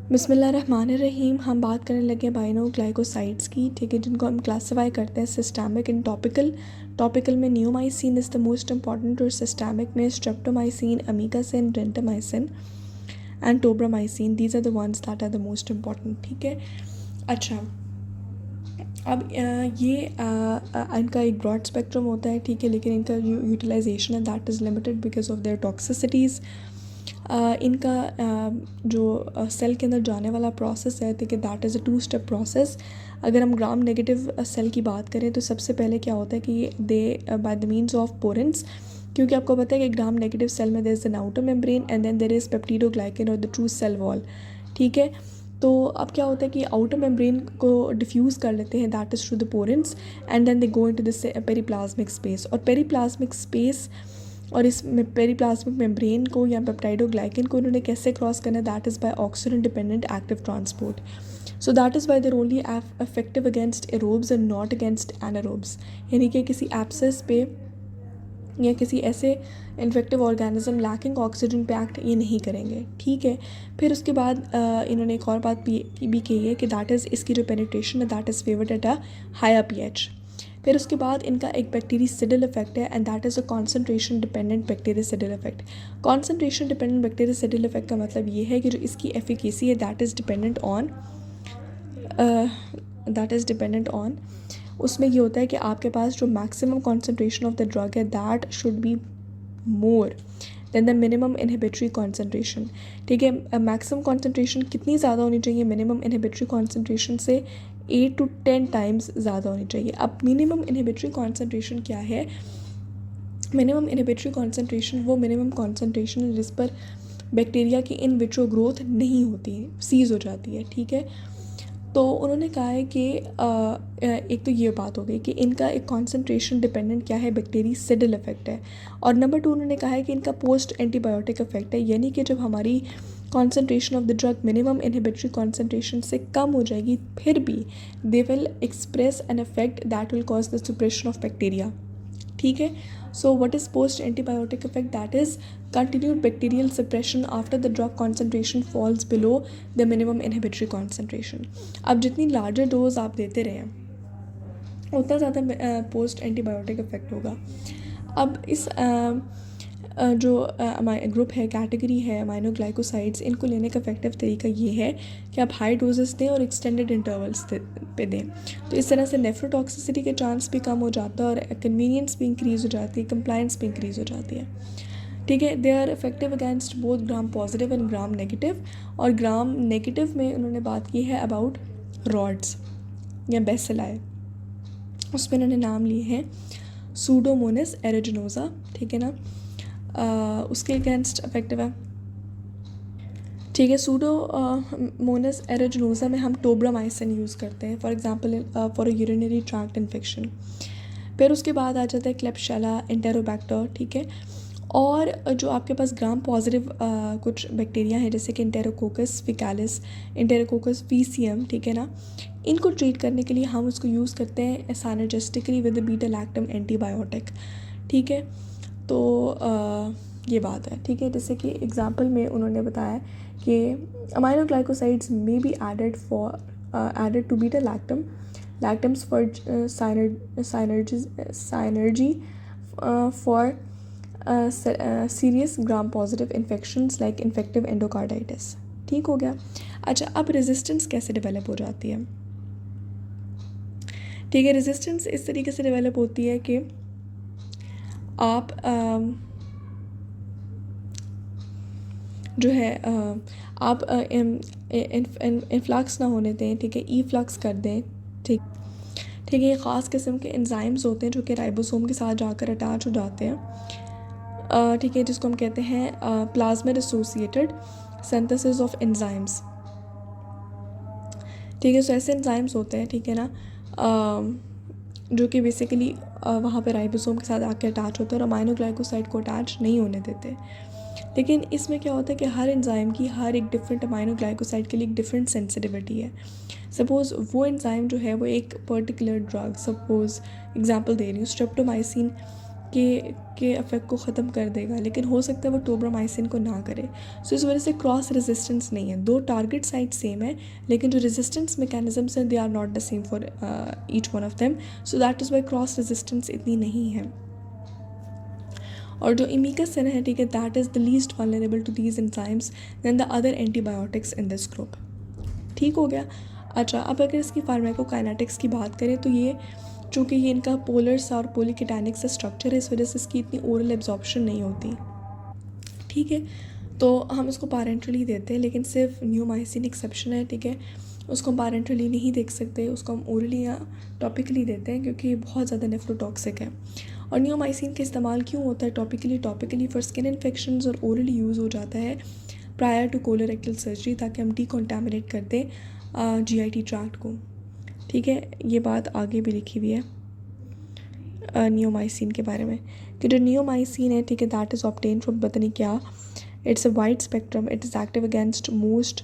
बिस्मिल्लाहिर्रहमानिर्रहीम। हम बात करने लगे बाइनोग्लाइकोसाइड्स की, ठीक है, जिनको हम क्लासिफाई करते हैं सिस्टमिक एंड टॉपिकल। टॉपिकल में neomycin is the most important और सिस्टमिक में streptomycin, amikacin, gentamicin and tobramycin. These are the ones that are the most important, ठीक है। अच्छा, अब इनका एक ब्रॉड स्पेक्ट्रम होता है, ठीक है, लेकिन इनका यूटिलाइजेशन है that is limited because of their toxicities. इनका जो सेल के अंदर जाने वाला प्रोसेस है, ठीक है, that is a 2 step process. अगर हम ग्राम नेगेटिव सेल की बात करें तो सबसे पहले क्या होता है कि they by the means of porins, क्योंकि आपको पता है कि ग्राम नेगेटिव सेल में there is an outer membrane and then there is peptidoglycan और द ट्रू सेल वॉल, ठीक है। तो अब क्या होता है कि आउटर मेम्ब्रेन को डिफ्यूज़ कर लेते हैं, that is through the porins, and then they go into the periplasmic space. और पेरीप्लाज्मिक स्पेस और इस पेरीप्लाज्मिक मेम्ब्रेन को या पेप्टाइडोग्लाइकन को उन्होंने कैसे क्रॉस करना है, that is by oxygen dependent active transport. So that is why there only effective against aerobes and not against anaerobes, यानी कि किसी एब्सेस पे या किसी ऐसे इन्फेक्टिव ऑर्गेनिज्म लैकिंग ऑक्सीजन पे एक्ट ये नहीं करेंगे, ठीक है। फिर उसके बाद इन्होंने एक और बात भी कही है कि दैट इज़ इसकी जो पेनिट्रेशन है that is favoured at a higher pH। फिर उसके बाद इनका एक बैक्टीरियासिडल इफेक्ट है and that is a concentration dependent bactericidal effect. Concentration dependent bactericidal effect का मतलब ये है कि जो इसकी एफिकेसी है दैट इज़ डिपेंडेंट ऑन उसमें ये होता है कि आपके पास जो maximum concentration of the drug है that should be more than the minimum inhibitory concentration, ठीक है। मैक्सिमम कॉन्सेंट्रेशन कितनी ज़्यादा होनी चाहिए मिनिमम इनहिबिटरी कॉन्सेंट्रेशन से? 8 to 10 टाइम्स ज़्यादा होनी चाहिए। अब मिनिमम इनहिबिटरी कॉन्सेंट्रेशन क्या है? मिनिमम इनहिबिटरी कॉन्सेंट्रेशन वो मिनिमम कॉन्सेंट्रेशन है जिस पर बैक्टीरिया की इन विट्रो ग्रोथ नहीं होती है, सीज हो जाती है, ठीक है। तो उन्होंने कहा है कि एक तो ये बात हो गई कि इनका एक कॉन्सेंट्रेशन डिपेंडेंट क्या है, बैक्टीरियासिडल इफेक्ट है। और नंबर 2 उन्होंने कहा है कि इनका पोस्ट एंटीबायोटिक इफेक्ट है, यानी कि जब हमारी concentration of the drug minimum inhibitory concentration से कम हो जाएगी फिर भी they will express an effect that will cause the suppression of bacteria, ठीक है। So what is post antibiotic effect? That is continued bacterial suppression after the drug concentration falls below the minimum inhibitory concentration। अब जितनी larger dose आप देते रहें उतना ज़्यादा post antibiotic effect होगा। अब इस जो ग्रुप है, कैटेगरी है अमाइनोग्लाइकोसाइड्स, इनको लेने का इफेक्टिव तरीका ये है कि आप हाई डोजेस दें और एक्सटेंडेड इंटरवल्स पे दें। तो इस तरह से नेफ्रोटॉक्सिसिटी के चांस भी कम हो जाता है और कन्वीनियंस भी इंक्रीज़ हो जाती है, कंप्लायंस भी इंक्रीज़ हो जाती है, ठीक है। They are effective against both gram positive and gram negative. और ग्राम नेगेटिव में उन्होंने बात की है अबाउट रॉड्स या बेसिलाई, उसमें उन्होंने नाम लिए हैं सूडोमोनास एरिजिनोसा, ठीक है ना, उसके अगेंस्ट इफेक्टिव है, ठीक है। सूडोमोनास एरिजिनोसा में हम टोब्रामाइसिन यूज़ करते हैं for example for a urinary tract infection. फिर उसके बाद आ जाता है क्लेप्शेला, एंटेरोबैक्टर, ठीक है। और जो आपके पास ग्राम पॉजिटिव कुछ बैक्टीरिया हैं जैसे कि एंटेरोकोकस फिकालिस, एंटेरोकोकस फीसियम, ठीक है ना, इनको ट्रीट करने के लिए हम उसको यूज़ करते हैं साइनर्जिस्टिकली विद बीटा लैक्टम एंटीबायोटिक, ठीक है। तो ये बात है, ठीक है। जैसे कि एग्जांपल में उन्होंने बताया कि aminoglycosides may be added to beta lactams for synergy for serious gram positive infections like infective endocarditis, ठीक हो गया। अच्छा, अब रेजिस्टेंस कैसे डेवलप हो जाती है? ठीक है, रेजिस्टेंस इस तरीके से डेवलप होती है कि आप जो है आप इन्फ्लक्स ना होने दें, ठीक है, ई फ्लक्स कर दें, ठीक है। ये ख़ास किस्म के एंजाइम्स होते हैं जो कि राइबोसोम के साथ जाकर अटैच हो जाते हैं, ठीक है, जिसको हम कहते हैं plasmid associated synthesis of enzymes, ठीक है। सो ऐसे एंजाइम्स होते हैं, ठीक है ना, जो कि बेसिकली वहाँ पे राइबोसोम के साथ आके अटैच होते हैं और अमाइनोग्लाइकोसाइड को अटैच नहीं होने देते। लेकिन इसमें क्या होता है कि हर एंजाइम की हर एक डिफरेंट अमाइनोग्लाइकोसाइड के लिए एक डिफरेंट सेंसिटिविटी है। सपोज़ वो एंजाइम जो है वो एक पर्टिकुलर ड्रग, सपोज़ एग्जांपल दे रही हूँ, स्ट्रेप्टोमाइसिन के इफेक्ट को ख़त्म कर देगा, लेकिन हो सकता है वो टोब्रामाइसिन को ना करे। सो इस वजह से क्रॉस रेजिस्टेंस नहीं है, दो टारगेट साइट सेम है लेकिन जो रेजिस्टेंस मैकेनिज्म्स हैं they are not the same for each one of them, so that is why cross resistance इतनी नहीं है। और जो इमिकसिन है, ठीक है, that is the least vulnerable to these enzymes than the other antibiotics in this group. ठीक हो गया। अच्छा, अब अगर इसकी फार्माकोकाइनेटिक्स की बात करें तो ये चूँकि ये इनका पोलर्स और पोलीकेटानिक से स्ट्रक्चर है, इस वजह से इसकी इतनी ओरल एब्जॉर्प्शन नहीं होती। ठीक है, तो हम इसको पैरेंटली देते हैं, लेकिन सिर्फ न्यूमाइसिन एक्सेप्शन है। ठीक है, उसको हम पैरेंटली नहीं देख सकते, उसको हम ओरली या टॉपिकली देते हैं क्योंकि ये बहुत ज़्यादा नेफ्रोटॉक्सिक है। और न्यूमाइसिन का इस्तेमाल क्यों होता है टॉपिकली फॉर स्किन इन्फेक्शंस और ओरली यूज़ हो जाता है प्रायर टू कोलोरेक्टल सर्जरी, ताकि हम डिकॉन्टामिनेट कर दें GIT ट्रैक्ट को। ठीक है, ये बात आगे भी लिखी हुई है नियोमाइसिन के बारे में कि जो नियोमाइसिन है, ठीक है, दैट इज़ ऑब्टेन फ्रॉम पता नहीं क्या, it's a wide spectrum, it is active against most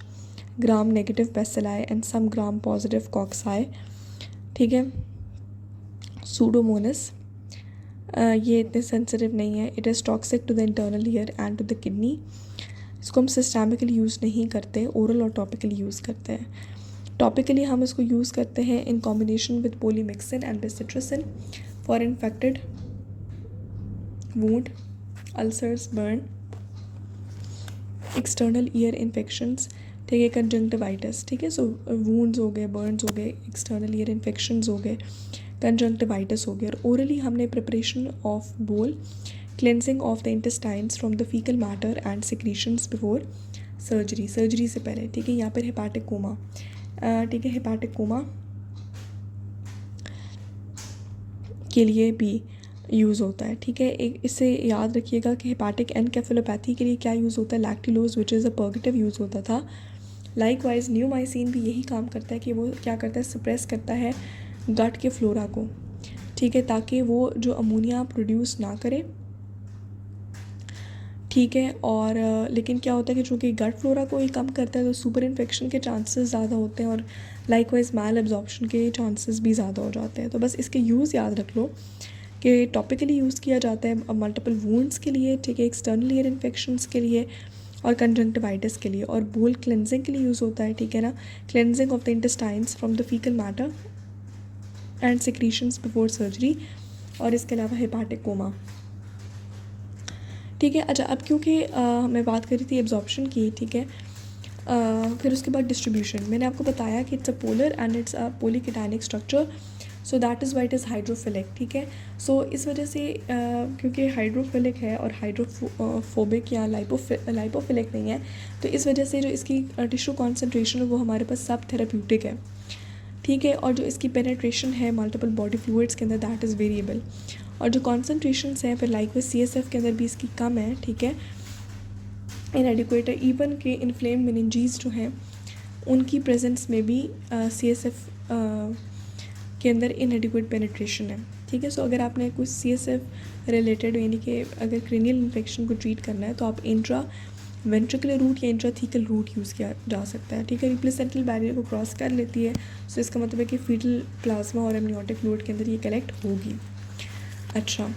gram negative bacilli and some gram positive cocci. ठीक है, सूडोमोनस ये इतने सेंसिटिव नहीं है, it is toxic to the internal ear and to the kidney. इसको हम सिस्टेमिकली यूज़ नहीं करते, ओरल और टॉपिकली यूज़ करते हैं। टॉपिकली हम इसको यूज़ करते हैं in combination with polymyxin and bacitracin for infected wound, ulcers, burn, external ear infections. ठीक है, कंजंक्टिवाइटिस। ठीक है, सो वूंड्स हो गए, बर्न्स हो गए, एक्सटर्नल ईयर इन्फेक्शंस हो गए, कंजंक्टिवाइटिस हो गया। और ओरली हमने प्रिपरेशन ऑफ बोल, cleansing of the intestines from the faecal matter and secretions before surgery से पहले। ठीक है, यहाँ पर हेपाटिक कोमा, ठीक है, हेपाटिक कोमा के लिए भी यूज़ होता है। ठीक है, एक इससे याद रखिएगा कि हेपाटिक एनकेफेलोपैथी के लिए क्या यूज़ होता है, lactulose which is a purgative use होता था। लाइकवाइज न्यूमाइसिन भी यही काम करता है कि वो क्या करता है, सप्रेस करता है गट के फ्लोरा को। ठीक है, ताकि वो जो अमोनिया प्रोड्यूस ना करे। ठीक है, और लेकिन क्या होता है कि चूँकि गट फ्लोरा को ये कम करता है तो सुपर इन्फेक्शन के चांसेस ज़्यादा होते हैं और लाइकवाइज मैल एब्जॉर्प्शन के चांसेस भी ज़्यादा हो जाते हैं। तो बस इसके यूज़ याद रख लो कि टॉपिकली यूज़ किया जाता है मल्टीपल वूंड्स के लिए, ठीक है, एक्सटर्नल ईयर इन्फेक्शंस के लिए और कंजंक्टिवाइटिस के लिए, और बोल क्लेंजिंग के लिए यूज़ होता है। ठीक है ना, cleansing of the intestines from the faecal matter and secretions before surgery, और इसके अलावा हेपाटिक कोमा। ठीक है, अच्छा, अब क्योंकि मैं बात कर रही थी एब्जॉर्प्शन की, ठीक है, फिर उसके बाद डिस्ट्रीब्यूशन। मैंने आपको बताया कि it's a polar and it's a polycationic structure, so that is why it is hydrophilic. ठीक है, सो इस वजह से क्योंकि हाइड्रोफिलिक है और हाइड्रोफोबिक या लाइपोफिलिक नहीं है, तो इस वजह से जो इसकी टिश्यू कॉन्सेंट्रेशन है वो हमारे पास सब थेराप्यूटिक है। ठीक है, और जो इसकी पेनेट्रेशन है मल्टीपल बॉडी फ्लूइड्स के अंदर दैट इज़ वेरिएबल, और जो कॉन्सेंट्रेशंस हैं फिर लाइकवाइज CSF के अंदर भी इसकी कम है। ठीक है, इनएडिक्वेट है। इवन के इन्फ्लेम मेनिंजीज जो हैं उनकी प्रेजेंस में भी CSF के अंदर इनएडिक्वेट पेनिट्रेशन है। ठीक है, सो अगर आपने कुछ CSF रिलेटेड यानी कि अगर क्रेनियल इन्फेक्शन को ट्रीट करना है तो आप इंट्रा वेंट्रिकुलर रूट या इंट्राथीकल रूट यूज़ किया जा सकता है। ठीक है, प्लेसेंटल बैरियर को क्रॉस कर लेती है, सो इसका मतलब है कि फीटल प्लाज्मा और एमनियोटिक फ्लूइड के अंदर ये कलेक्ट होगी। अच्छा,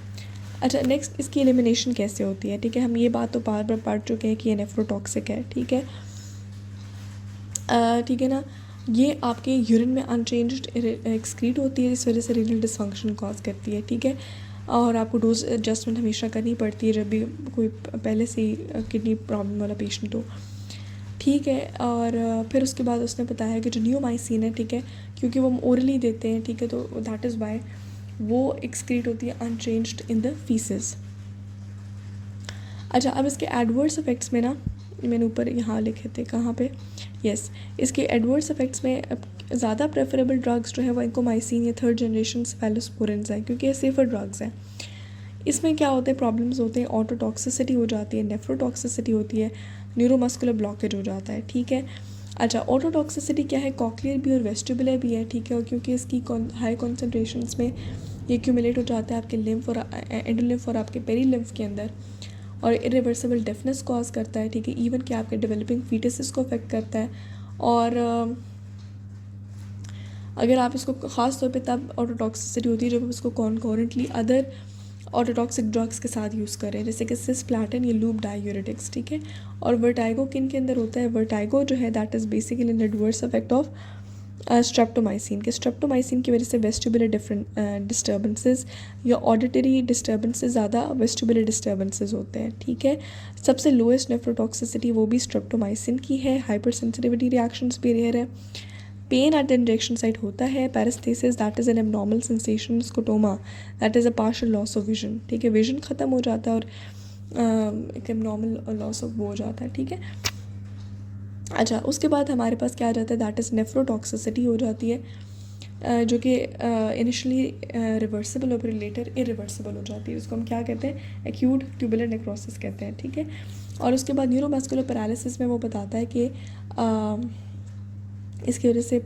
नेक्स्ट इसकी एलिमिनेशन कैसे होती है। ठीक है, हम ये बात तो बार बार पढ़ चुके हैं कि ये नेफ्रोटॉक्सिक है। ठीक है, ठीक है ना, ये आपके यूरिन में अनचेंज्ड एक्सक्रीट होती है, जिस वजह से रीनल डिसफंक्शन कॉज करती है। ठीक है, और आपको डोज एडजस्टमेंट हमेशा करनी पड़ती है जब भी कोई पहले से किडनी प्रॉब्लम वाला पेशेंट हो। ठीक है, और फिर उसके बाद उसने बताया कि जो नियोमाइसिन है, ठीक है, क्योंकि वो हम ओरली देते हैं, ठीक है, तो दैट इज़ वाई वो एक्सक्रीट होती है अनचेंज्ड इन द फीसेस। अच्छा, अब इसके एडवर्स इफेक्ट्स में ना, मैंने ऊपर यहाँ लिखे थे कहाँ पे, यस, इसके एडवर्स इफेक्ट्स में ज़्यादा प्रेफरेबल ड्रग्स जो है वो इंकोमाइसिन या थर्ड जनरेशन सेफेलोस्पोरिन्स हैं, क्योंकि ये सेफर ड्रग्स हैं। इसमें क्या होते हैं, प्रॉब्लम्स होते हैं, ऑटोटॉक्सिसिटी हो जाती है, नेफ्रोटॉक्सिसिटी होती है, न्यूरोमस्कुलर ब्लॉकेज हो जाता है। ठीक है, अच्छा, ऑटोटॉक्सिसिटी क्या है, कॉक्लियर भी और वेस्टिबुलर भी है। ठीक है, और क्योंकि इसकी हाई कॉन्सेंट्रेशंस में ये एक्यूमुलेट हो जाता है आपके लिम्फ और एंडोलिम्फ और आपके पेरी लिम्फ के अंदर, और इरिवर्सिबल डेफनेस कॉज करता है। ठीक है, इवन कि आपके डेवलपिंग फीटसेस को अफेक्ट करता है, और अगर आप इसको ख़ास तौर पे तब ऑटोटॉक्सिसिटी होती है जब इसको कॉन्करेंटली अदर ऑटोटॉक्सिक ड्रग्स के साथ यूज़ करें, जैसे कि सिस्प्लैटिन या लूप डायूरेटिक्स, ठीक है। और वर्टाइगो किन के अंदर होता है? वर्टाइगो जो है that is basically in adverse effect of streptomycin के स्ट्रेप्टोमाइसिन की वजह से वेस्टिबुलर डिस्टर्बेंसेस या ऑडिटरी डिस्टर्बेंसेस ज़्यादा वेस्टिबुलर डिस्टर्बेंसेस होते हैं, ठीक है। सबसे लोएस्ट नेफ्रोटॉक्सिसिटी वो भी स्ट्रेप्टोमाइसिन की है। हाइपर सेंसिटिविटी रिएक्शंस भी रेयर है। Pain at the injection site होता है। Paraesthesia that is an abnormal sensation. Scotoma that is a partial loss of vision, ठीक है। विजन ख़त्म हो जाता है और एक एबनॉर्मल लॉस ऑफ वो हो जाता है, ठीक है। अच्छा, उसके बाद हमारे पास क्या आ जाता है? दैट इज़ नेफ्रोटॉक्सिसिटी हो जाती है, जो कि इनिशियली रिवर्सिबल और फिर लेटर इरिवर्सिबल हो जाती है। उसको हम क्या कहते हैं? एक्यूट ट्यूबुलर नेक्रोसिस कहते हैं, ठीक है। और उसके बाद न्यूरोमस्कुलर पैरालिसिस में वो बताता है कि इसकी वजह से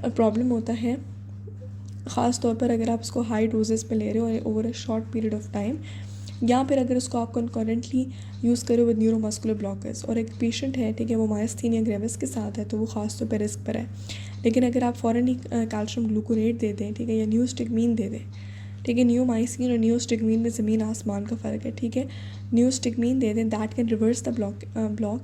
प्रॉब्लम होता है, ख़ास तौर पर अगर आप इसको हाई डोजेस पे ले रहे हो over a short period of time, या फिर अगर उसको आप कंकरेंटली यूज़ करो विद न्यूरोमस्कुलर ब्लॉकर्स। और एक पेशेंट है, ठीक है, वो मायस्थीनिया ग्रेविस के साथ है, तो वो ख़ास तौर पर रिस्क पर है। लेकिन अगर आप फ़ौरन ही कैल्शियम ग्लूकोनेट दे दें, ठीक है, या न्यूस्टिग्मीन दे दें, ठीक है। न्यूमाइसिन और न्यूस्टिग्मीन में ज़मीन आसमान का फ़र्क है, ठीक है। न्यूस्टिग्मीन दे दें, that can reverse the block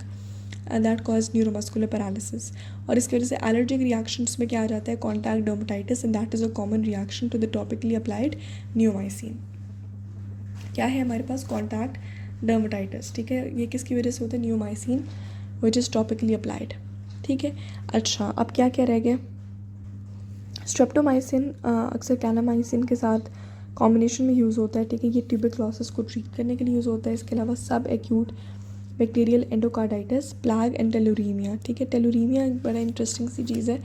that cause neuromuscular paralysis. और इसकी वजह से एलर्जिक रिएक्शंस में क्या आ जाता है? Contact dermatitis, and that is a common reaction to the topically applied neomycin. क्या है हमारे पास? कॉन्टैक्ट डर्मेटाइटिस, ठीक है। ये किसकी वजह से होता है? Neomycin which is topically applied, ठीक है। अच्छा, अब क्या क्या रह गया? स्ट्रेप्टोमाइसिन अक्सर कैनामाइसिन के साथ कॉम्बिनेशन में यूज़ होता है, ठीक है। ये ट्यूबरक्लोसिस को ट्रीट करने के लिए यूज़ होता है। इसके अलावा सब एक्यूट बैक्टीरियल एंडोकार्डाइटिस, प्लैग एंड टेलुरीमिया, ठीक है। टेलुरीमिया एक बड़ा इंटरेस्टिंग सी चीज़ है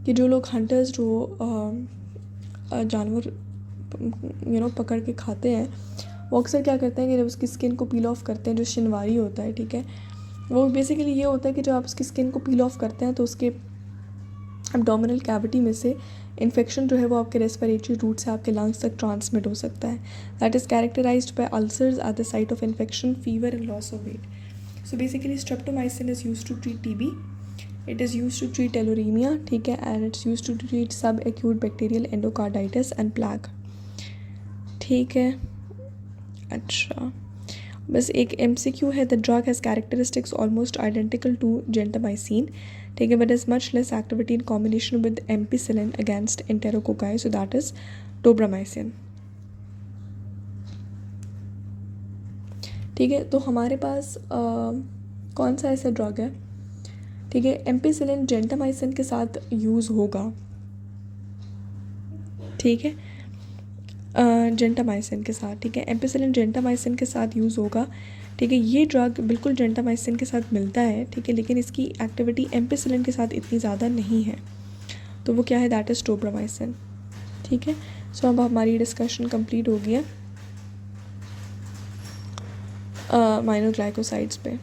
कि जो लोग हंटर्स जो जानवर पकड़ के खाते हैं, वो अक्सर क्या करते हैं कि जब उसकी स्किन को पील ऑफ करते हैं, जो शिनवारी होता है, ठीक है, वो बेसिकली ये होता है कि जब आप उसकी स्किन को पील ऑफ करते हैं तो उसके एब्डोमिनल कैविटी में से इन्फेक्शन जो है वो आपके रेस्पिरेटरी रूट से आपके लंग्स तक ट्रांसमिट हो सकता है। That is characterised by ulcers at the site of infection, fever and loss of weight. So basically streptomycin is used to treat TB, it is used to treat tularaemia, ठीक है, and it's used to treat subacute bacterial endocarditis and plague, ठीक है। अच्छा, बस एक MCQ है। The drug has characteristics almost identical to gentamicin, ठीक है, but is much less activity in combination with ampicillin against enterococci, so that is tobramycin, ठीक है। तो हमारे पास कौन सा ऐसा ड्रग है, ठीक है, एम्पिसिलिन जेंटामाइसिन के साथ यूज़ होगा, ठीक है, जेंटामाइसिन के साथ, ठीक है। एम्पिसिलिन जेंटामाइसिन के साथ यूज़ होगा, ठीक है। ये ड्रग बिल्कुल जेंटामाइसिन के साथ मिलता है, ठीक है, लेकिन इसकी एक्टिविटी एम्पिसिलिन के साथ इतनी ज़्यादा नहीं है, तो वो क्या है? दैट इज़ टोब्रामाइसिन, ठीक है। सो अब हमारी डिस्कशन कंप्लीट हो गई है माइनोग्लाइकोसाइड्स पे।